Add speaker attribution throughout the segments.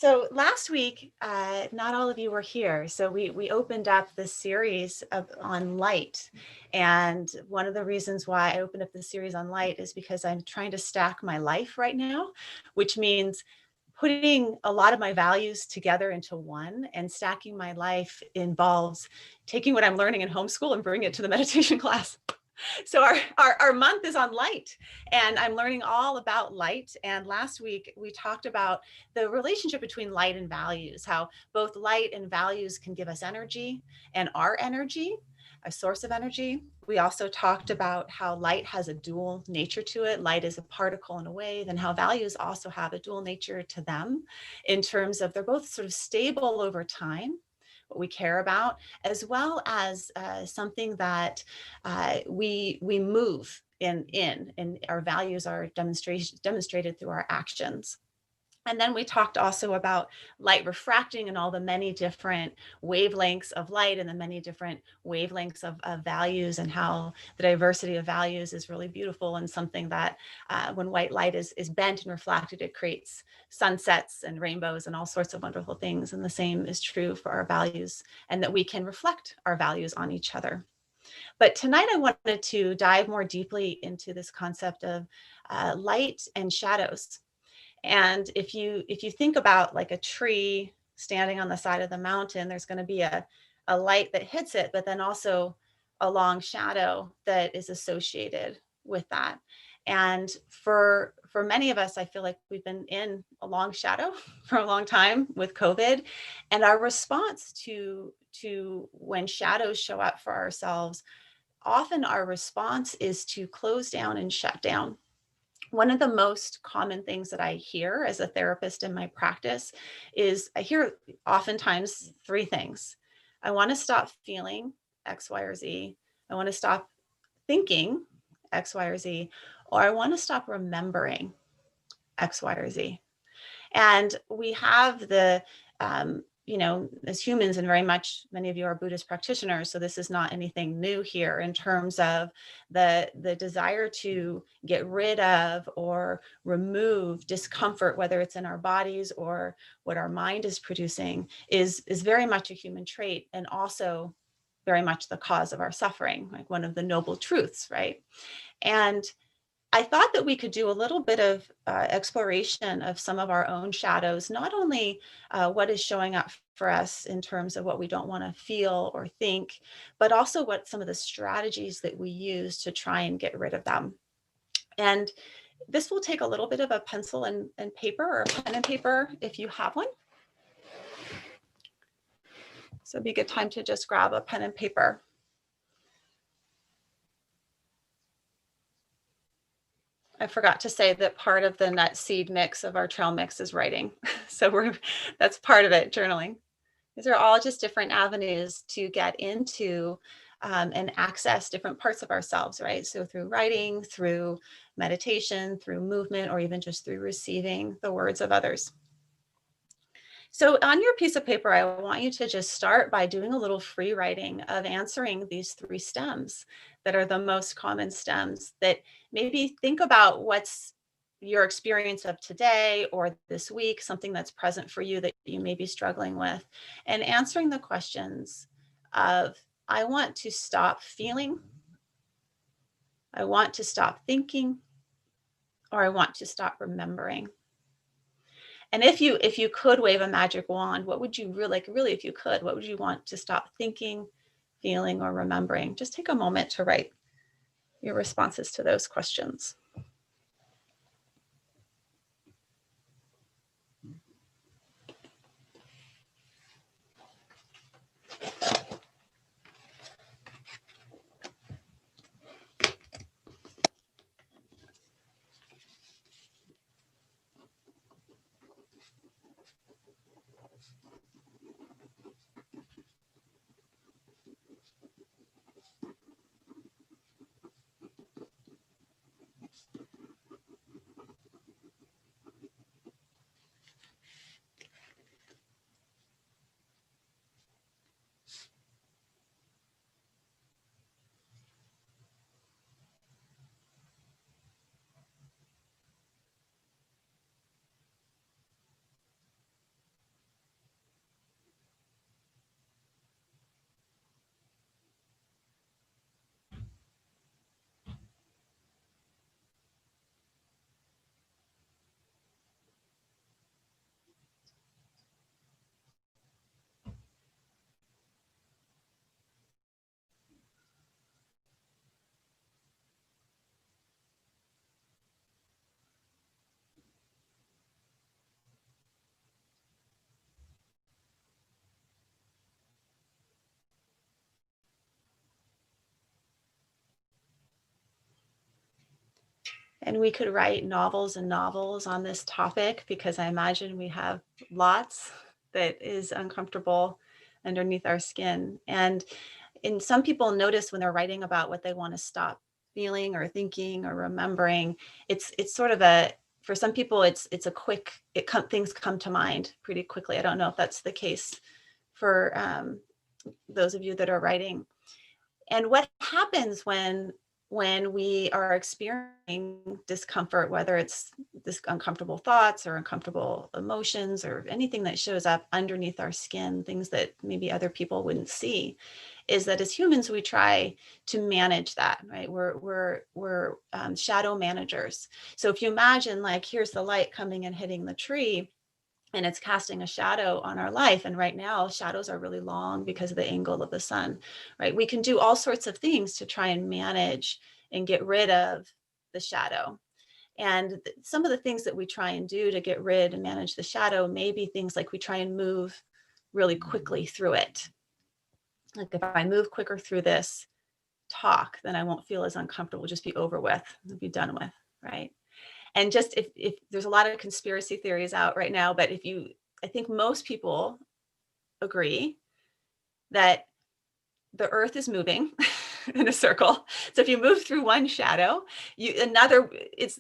Speaker 1: So last week, not all of you were here. So we opened up this series on light. And one of the reasons why I opened up the series on light is because I'm trying to stack my life right now, which means putting a lot of my values together into one. And stacking my life involves taking what I'm learning in homeschool and bringing it to the meditation class. So our month is on light, and I'm learning all about light. And last week we talked about the relationship between light and values, how both light and values can give us energy, and our energy, a source of energy. We also talked about how light has a dual nature to it. Light is a particle in a wave, and how values also have a dual nature to them in terms of they're both sort of stable over time, what we care about, as well as something that we move in, and our values are demonstrated through our actions. And then we talked also about light refracting and all the many different wavelengths of light and the many different wavelengths of values, and how the diversity of values is really beautiful, and something that when white light is bent and reflected, it creates sunsets and rainbows and all sorts of wonderful things. And the same is true for our values, and that we can reflect our values on each other. But tonight I wanted to dive more deeply into this concept of light and shadows. And if you think about like a tree standing on the side of the mountain, there's going to be a light that hits it, but then also a long shadow that is associated with that. And for many of us, I feel like we've been in a long shadow for a long time with COVID, and our response to when shadows show up for ourselves, often our response is to close down and shut down. One of the most common things that I hear as a therapist in my practice is I hear oftentimes three things. I want to stop feeling X, Y, or Z. I want to stop thinking X, Y, or Z, or I want to stop remembering X, Y, or Z. And we have as humans, and very much many of you are Buddhist practitioners, so this is not anything new here in terms of the desire to get rid of or remove discomfort, whether it's in our bodies or what our mind is producing, is very much a human trait, and also very much the cause of our suffering, like one of the noble truths, right? And I thought that we could do a little bit of exploration of some of our own shadows, not only what is showing up for us in terms of what we don't want to feel or think, but also what some of the strategies that we use to try and get rid of them. And this will take a little bit of a pencil and paper, or a pen and paper if you have one. So it'd be a good time to just grab a pen and paper. I forgot to say that part of the nut seed mix of our trail mix is writing. So that's part of it, journaling. These are all just different avenues to get into and access different parts of ourselves, right? So through writing, through meditation, through movement, or even just through receiving the words of others. So on your piece of paper, I want you to just start by doing a little free writing of answering these three stems that are the most common stems, that maybe think about what's your experience of today or this week, something that's present for you that you may be struggling with, and answering the questions of, I want to stop feeling, I want to stop thinking, or I want to stop remembering. And if you could wave a magic wand, what would you really, if you could, what would you want to stop thinking, feeling, or remembering? Just take a moment to write your responses to those questions. And we could write novels and novels on this topic, because I imagine we have lots that is uncomfortable underneath our skin. And some people notice when they're writing about what they want to stop feeling or thinking or remembering, it's sort of a, for some people it's a quick, things come to mind pretty quickly. I don't know if that's the case for those of you that are writing. And what happens when we are experiencing discomfort, whether it's this uncomfortable thoughts or uncomfortable emotions or anything that shows up underneath our skin, things that maybe other people wouldn't see, is that as humans we try to manage that, right? We're shadow managers. So if you imagine, like, here's the light coming and hitting the tree, and it's casting a shadow on our life. And right now, shadows are really long because of the angle of the sun, right? We can do all sorts of things to try and manage and get rid of the shadow. And some of the things that we try and do to get rid and manage the shadow may be things like we try and move really quickly through it. Like, if I move quicker through this talk, then I won't feel as uncomfortable, just be over with, be done with, right? And just if there's a lot of conspiracy theories out right now, but I think most people agree that the earth is moving in a circle. So if you move through one shadow, it's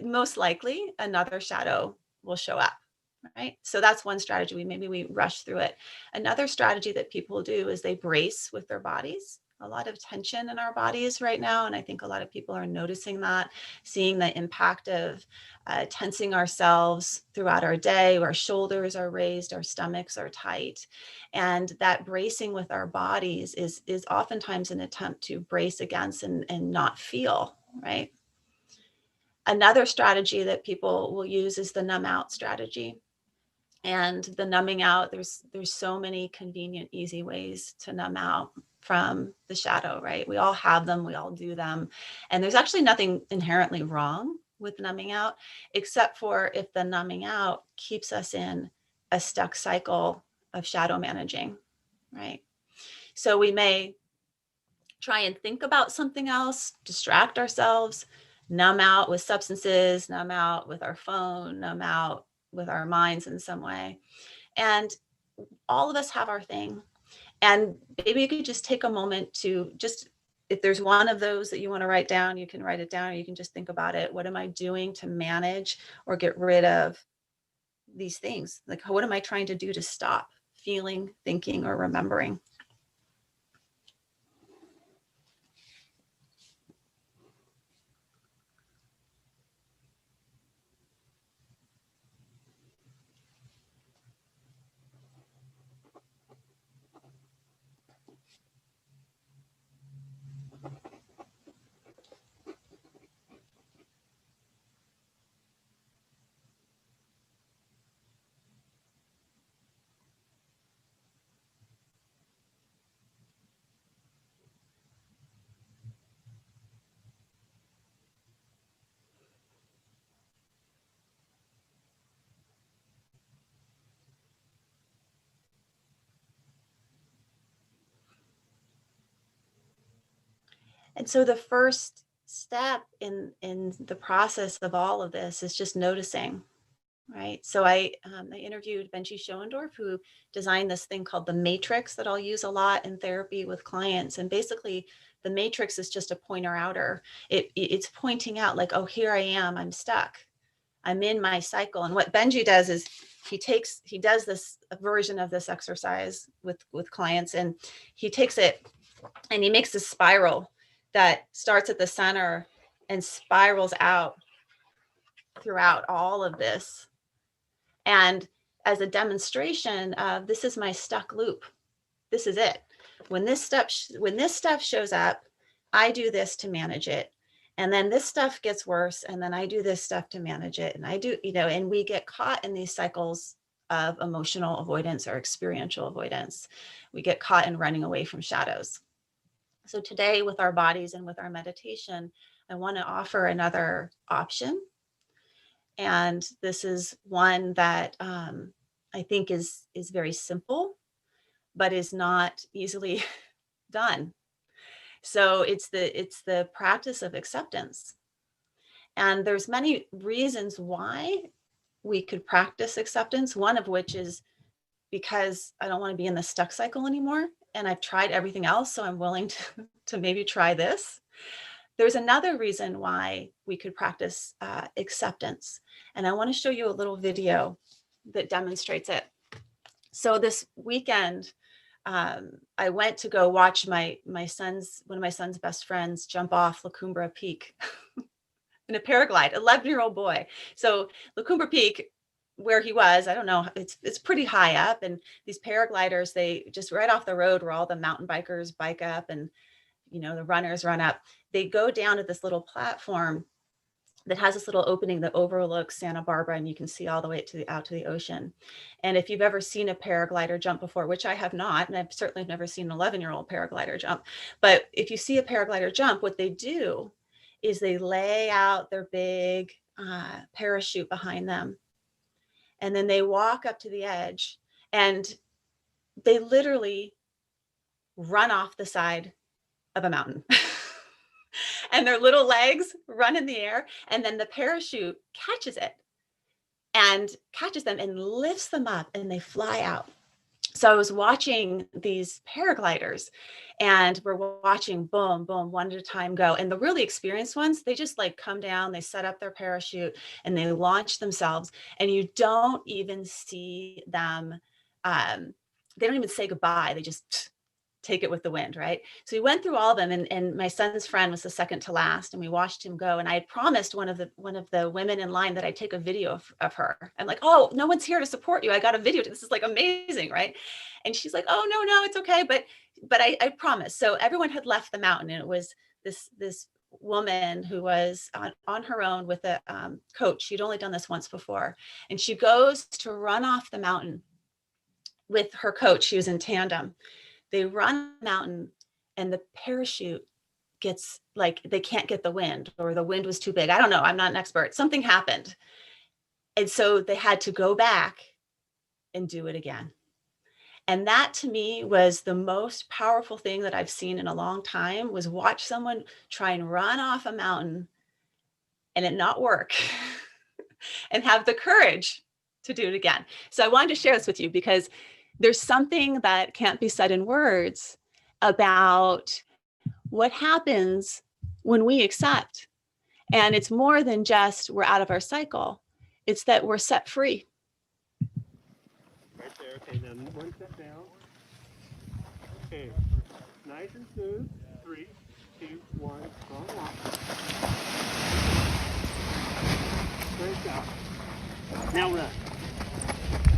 Speaker 1: most likely another shadow will show up, right? So that's one strategy. Maybe we rush through it. Another strategy that people do is they brace with their bodies. A lot of tension in our bodies right now. And I think a lot of people are noticing that, seeing the impact of tensing ourselves throughout our day. Our shoulders are raised, our stomachs are tight. And that bracing with our bodies is oftentimes an attempt to brace against and not feel, right? Another strategy that people will use is the numb out strategy. And the numbing out, there's so many convenient, easy ways to numb out from the shadow, right? We all have them, we all do them. And there's actually nothing inherently wrong with numbing out, except for if the numbing out keeps us in a stuck cycle of shadow managing, right? So we may try and think about something else, distract ourselves, numb out with substances, numb out with our phone, numb out with our minds in some way. And all of us have our thing. And maybe you could just take a moment to just, if there's one of those that you want to write down, you can write it down, or you can just think about it. What am I doing to manage or get rid of these things? Like, what am I trying to do to stop feeling, thinking, or remembering? And so the first step in the process of all of this is just noticing, right? So I interviewed Benji Schoendorf, who designed this thing called the matrix that I'll use a lot in therapy with clients. And basically, the matrix is just a pointer outer. It's pointing out, like, oh, here I am, I'm stuck, I'm in my cycle. And what Benji does is he does this version of this exercise with clients, and he takes it and he makes a spiral that starts at the center and spirals out throughout all of this. And as a demonstration of, this is my stuck loop. This is it. When this stuff shows up, I do this to manage it. And then this stuff gets worse. And then I do this stuff to manage it. And I do, and we get caught in these cycles of emotional avoidance or experiential avoidance. We get caught in running away from shadows. So today, with our bodies and with our meditation, I want to offer another option. And this is one that I think is very simple, but is not easily done. So it's the practice of acceptance. And there's many reasons why we could practice acceptance, one of which is because I don't want to be in the stuck cycle anymore. And I've tried everything else, so I'm willing to maybe try this. There's another reason why we could practice acceptance. And I want to show you a little video that demonstrates it. So this weekend, I went to go watch one of my son's best friends jump off La Cumbre Peak in a paraglide, 11-year-old boy. So La Cumbre Peak, where he was, I don't know, it's pretty high up, and these paragliders, they just right off the road where all the mountain bikers bike up and the runners run up, they go down to this little platform that has this little opening that overlooks Santa Barbara, and you can see all the way out to the ocean. And if you've ever seen a paraglider jump before, which I have not, and I've certainly never seen an 11-year-old paraglider jump, but if you see a paraglider jump, what they do is they lay out their big parachute behind them, and then they walk up to the edge, and they literally run off the side of a mountain. And their little legs run in the air, and then the parachute catches them and lifts them up, and they fly out. So I was watching these paragliders, and we're watching boom, boom, one at a time go. And the really experienced ones, they just like come down, they set up their parachute, and they launch themselves. And you don't even see them. They don't even say goodbye. They just take it with the wind, right? So we went through all of them, and my son's friend was the second to last, and we watched him go. And I had promised one of the women in line that I'd take a video of her. I'm like, oh, no one's here to support you. I got a video. This is like amazing, right? And she's like, oh, no, it's okay, but I promised. So everyone had left the mountain, and it was this woman who was on her own with a coach. She'd only done this once before, and she goes to run off the mountain with her coach. She was in tandem. They run the mountain, and the parachute gets like, they can't get the wind, or the wind was too big. I don't know. I'm not an expert. Something happened. And so they had to go back and do it again. And that to me was the most powerful thing that I've seen in a long time, was watch someone try and run off a mountain and it not work and have the courage to do it again. So I wanted to share this with you because there's something that can't be said in words about what happens when we accept. And it's more than just we're out of our cycle. It's that we're set free.
Speaker 2: Right there. Okay, then one step down. Okay, nice and smooth. 3, 2, 1, strong walk. Great job. Now run.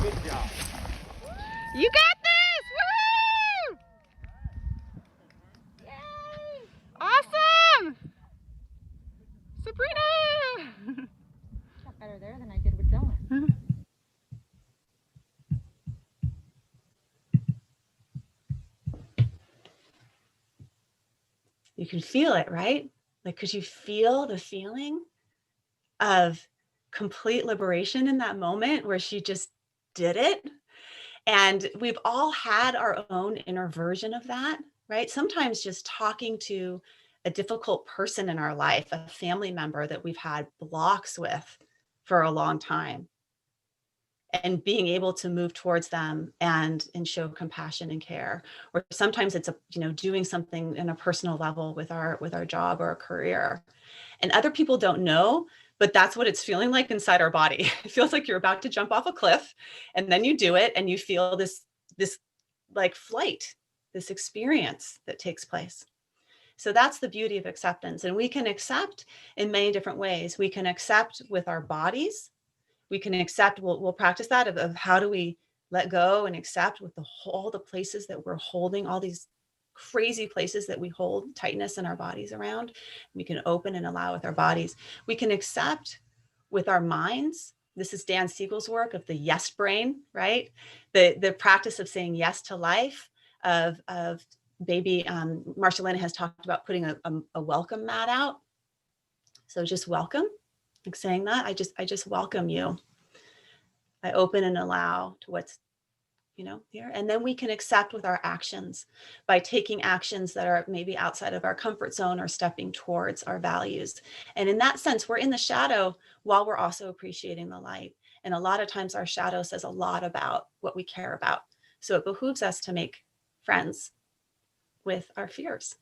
Speaker 2: Good job.
Speaker 3: You got this! Woohoo! Yay! Awesome! Sabrina!
Speaker 4: Got better there than I did with Dylan.
Speaker 1: You can feel it, right? Like, could you feel the feeling of complete liberation in that moment where she just did it? And we've all had our own inner version of that, right? Sometimes just talking to a difficult person in our life, a family member that we've had blocks with for a long time, and being able to move towards them and show compassion and care. Or sometimes it's doing something in a personal level with our job or a career. And other people don't know, but that's what it's feeling like inside our body. It feels like you're about to jump off a cliff, and then you do it and you feel this like flight, this experience that takes place. So that's the beauty of acceptance. And we can accept in many different ways. We can accept with our bodies. We can accept, we'll practice that of how do we let go and accept with all the places that we're holding, all these crazy places that we hold tightness in our bodies around. We can open and allow with our bodies. We can accept with our minds. This is Dan Siegel's work of the yes brain, right? The practice of saying yes to life, of baby, Marcia has talked about putting a welcome mat out. So just welcome, like saying that, I just welcome you. I open and allow to what's here. And then we can accept with our actions by taking actions that are maybe outside of our comfort zone or stepping towards our values. And in that sense, we're in the shadow while we're also appreciating the light. And a lot of times our shadow says a lot about what we care about. So it behooves us to make friends with our fears.